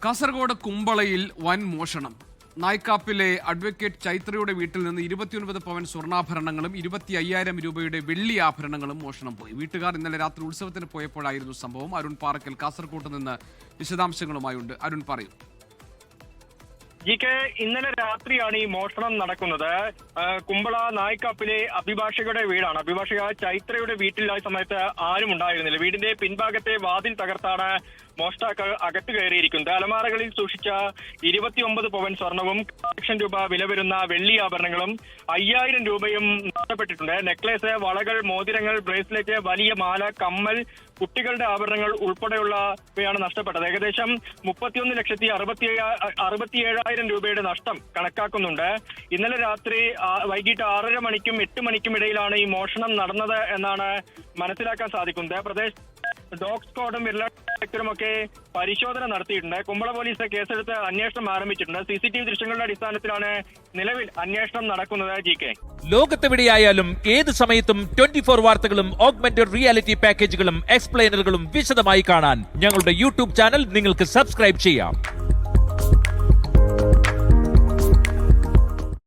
കാസർഗോഡ് കുമ്പളയിൽ വൻ മോഷണം. നായ്ക്കാപ്പിലെ അഡ്വക്കേറ്റ് ചൈത്രയുടെ വീട്ടിൽ നിന്ന് 29 പവൻ സ്വർണ്ണാഭരണങ്ങളും 25,000 രൂപയുടെ വെള്ളി ആഭരണങ്ങളും മോഷണം പോയി. വീട്ടുകാർ ഇന്നലെ രാത്രി ഉത്സവത്തിന് പോയപ്പോഴായിരുന്നു സംഭവം. അരുൺ പാറക്കൽ കാസർഗോഡ് നിന്ന് വിശദാംശങ്ങളുമായുണ്ട്. അരുൺ പറയൂ. ഇന്നലെ രാത്രിയാണ് ഈ മോഷണം നടക്കുന്നത്. കുമ്പള നായ്ക്കാപ്പിലെ അഭിഭാഷകയുടെ വീടാണ്. അഭിഭാഷക ചൈത്രയുടെ വീട്ടിൽ ആ സമയത്ത് ആരും ഉണ്ടായിരുന്നില്ല. വീടിന്റെ പിൻഭാഗത്തെ വാതിൽ തകർത്താണ് മോഷ്ടാക്കൾ അകത്ത് കയറിയിരിക്കുന്നത്. അലമാരകളിൽ സൂക്ഷിച്ച 29 പവൻ സ്വർണവും 1,00,000 രൂപ വില വരുന്ന വെള്ളി ആഭരണങ്ങളും 5,000 രൂപയും നഷ്ടപ്പെട്ടിട്ടുണ്ട്. നെക്ലേസ്, വളകൾ, മോതിരങ്ങൾ, ബ്രേസ്ലെറ്റ്, വലിയ മാല, കമ്മൽ, കുട്ടികളുടെ ആഭരണങ്ങൾ ഉൾപ്പെടെയുള്ളവയാണ് നഷ്ടപ്പെട്ടത്. ഏകദേശം 31,67,000 രൂപയുടെ നഷ്ടം കണക്കാക്കുന്നുണ്ട്. ഇന്നലെ രാത്രി വൈകിട്ട് 6:30 മണിക്കും 8 മണിക്കും ഇടയിലാണ് ഈ മോഷണം നടന്നത് എന്നാണ് മനസ്സിലാക്കാൻ സാധിക്കുന്നത്. പ്രദേശ് ഡോഗ് സ്ക്വാഡും വിരല ഒക്കെ പരിശോധന നടത്തിയിട്ടുണ്ട്. കുമ്പള പോലീസ് കേസെടുത്ത് അന്വേഷണം ആരംഭിച്ചിട്ടുണ്ട്. CCTV ദൃശ്യങ്ങളുടെ അടിസ്ഥാനത്തിലാണ് നിലവിൽ അന്വേഷണം നടക്കുന്നത്. ലോകത്തെവിടെയായാലും ഏത് സമയത്തും 24 വാർത്തകളും ഓഗ്മെന്റഡ് റിയാലിറ്റി പാക്കേജുകളും എക്സ്പ്ലെയിനറുകളും വിശദമായി കാണാൻ ഞങ്ങളുടെ YouTube ചാനൽ നിങ്ങൾക്ക് സബ്സ്ക്രൈബ് ചെയ്യാം.